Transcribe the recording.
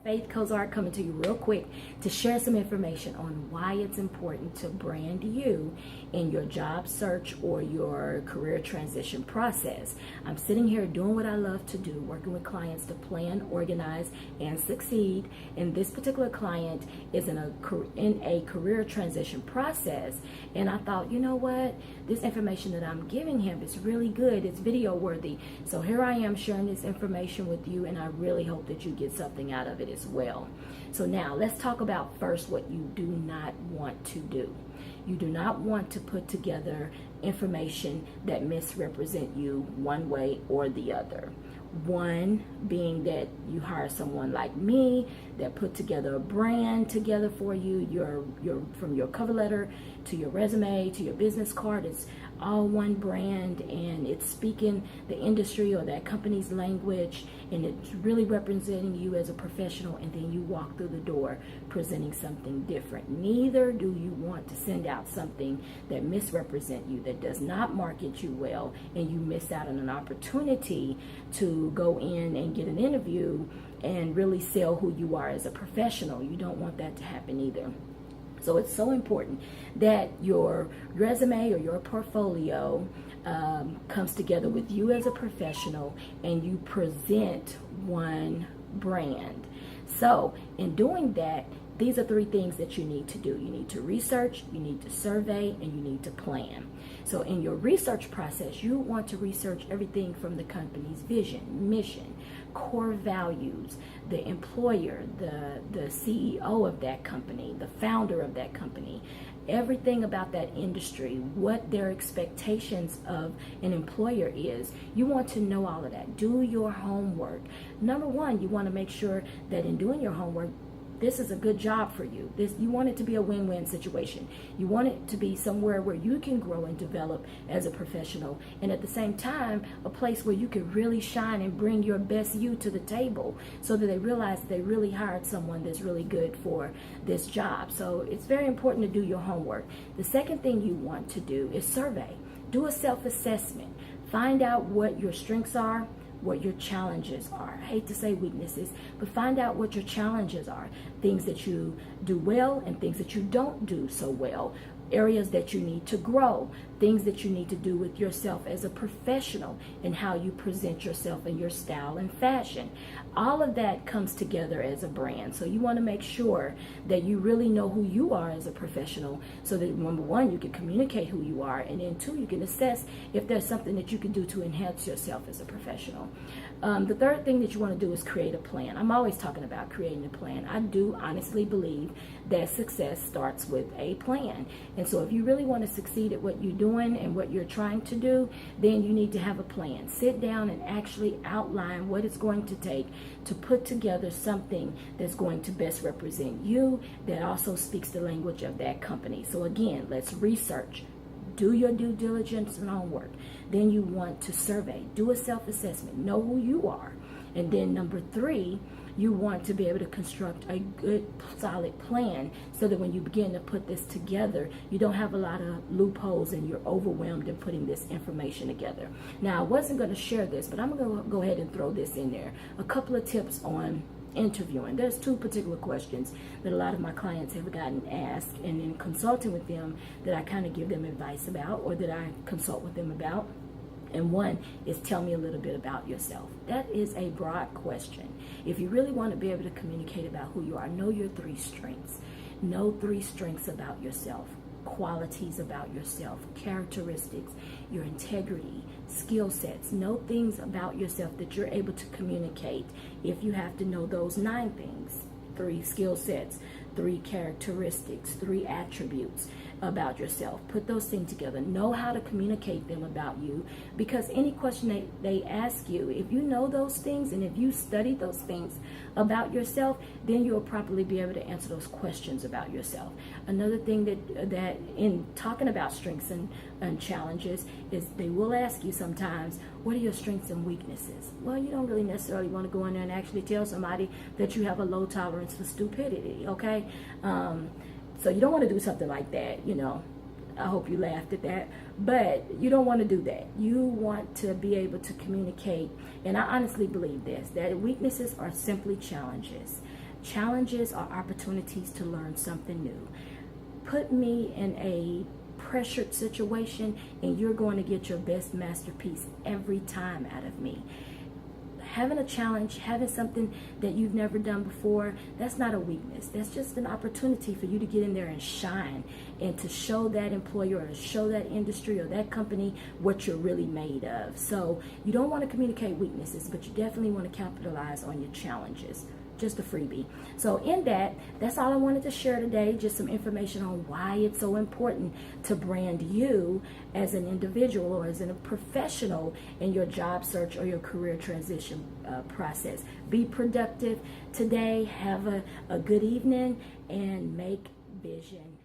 Faith Cozart coming to you real quick to share some information on why it's important to brand you in your job search or your career transition process. I'm sitting here doing what I love to do, working with clients to plan, organize, and succeed. And this particular client is in a career transition process. And I thought, you know what? This information that I'm giving him is really good. It's video worthy. So here I am sharing this information with you, and I really hope that you get something out of it as well. So now let's talk about first what you do not want to do. You do not want to put together information that misrepresent you one way or the other. One being that you hire someone like me that put together a brand together for you. Your from your cover letter to your resume to your business card, it's all one brand, and it's speaking the industry or that company's language, and it's really representing you as a professional, and then you walk through the door presenting something different. Neither do you want to send out something that misrepresents you, that does not market you well, and you miss out on an opportunity to go in and get an interview and really sell who you are as a professional. You don't want that to happen either. So it's so important that your resume or your portfolio comes together with you as a professional and you present one brand. So in doing that, these are three things that you need to do. You need to research, you need to survey, and you need to plan. So in your research process, you want to research everything from the company's vision, mission, core values, the employer, the CEO of that company, the founder of that company, everything about that industry, what their expectations of an employer is. You want to know all of that. Do your homework. Number one, you want to make sure that in doing your homework, this is a good job for you. You want it to be a win-win situation. You want it to be somewhere where you can grow and develop as a professional, and at the same time, a place where you can really shine and bring your best you to the table, so that they realize they really hired someone that's really good for this job. So it's very important to do your homework. The second thing you want to do is survey. Do a self-assessment. Find out what your strengths are, what your challenges are. I hate to say weaknesses, but find out what your challenges are. Things that you do well and things that you don't do so well. Areas that you need to grow, things that you need to do with yourself as a professional, and how you present yourself in your style and fashion. All of that comes together as a brand. So you want to make sure that you really know who you are as a professional, so that number one, you can communicate who you are, and then two, you can assess if there's something that you can do to enhance yourself as a professional. The third thing that you want to do is create a plan. I'm always talking about creating a plan. I do honestly believe that success starts with a plan. And so if you really want to succeed at what you're doing and what you're trying to do, then you need to have a plan. Sit down and actually outline what it's going to take to put together something that's going to best represent you, that also speaks the language of that company. So again, let's research. Do your due diligence and homework. Then you want to survey. Do a self-assessment. Know who you are. And then number three, you want to be able to construct a good, solid plan, so that when you begin to put this together, you don't have a lot of loopholes and you're overwhelmed in putting this information together. Now, I wasn't going to share this, but I'm going to go ahead and throw this in there. A couple of tips on interviewing. There's two particular questions that a lot of my clients have gotten asked, and in consulting with them, that I kind of give them advice about, or that I consult with them about. And one is, tell me a little bit about yourself. That is a broad question. If you really want to be able to communicate about who you are, know your three strengths. Know three strengths about yourself, qualities about yourself, characteristics, your integrity, skill sets. Know things about yourself that you're able to communicate. If you have to know those 9 things, 3 skill sets, 3 characteristics, 3 attributes about yourself. Put those things together. Know how to communicate them about you, because any question they ask you, if you know those things and if you study those things about yourself, then you'll properly be able to answer those questions about yourself. Another thing that in talking about strengths and challenges is, they will ask you sometimes, what are your strengths and weaknesses? Well, you don't really necessarily want to go in there and actually tell somebody that you have a low tolerance for stupidity, okay? So you don't want to do something like that, you know. I hope you laughed at that. But you don't want to do that. You want to be able to communicate. And I honestly believe this, that weaknesses are simply challenges. Challenges are opportunities to learn something new. Put me in a pressured situation and you're going to get your best masterpiece every time out of me. Having a challenge, having something that you've never done before, that's not a weakness. That's just an opportunity for you to get in there and shine and to show that employer or to show that industry or that company what you're really made of. So you don't want to communicate weaknesses, but you definitely want to capitalize on your challenges. Just a freebie. So in that's all I wanted to share today. Just some information on why it's so important to brand you as an individual or as a professional in your job search or your career transition process. Be productive today. Have a good evening and make vision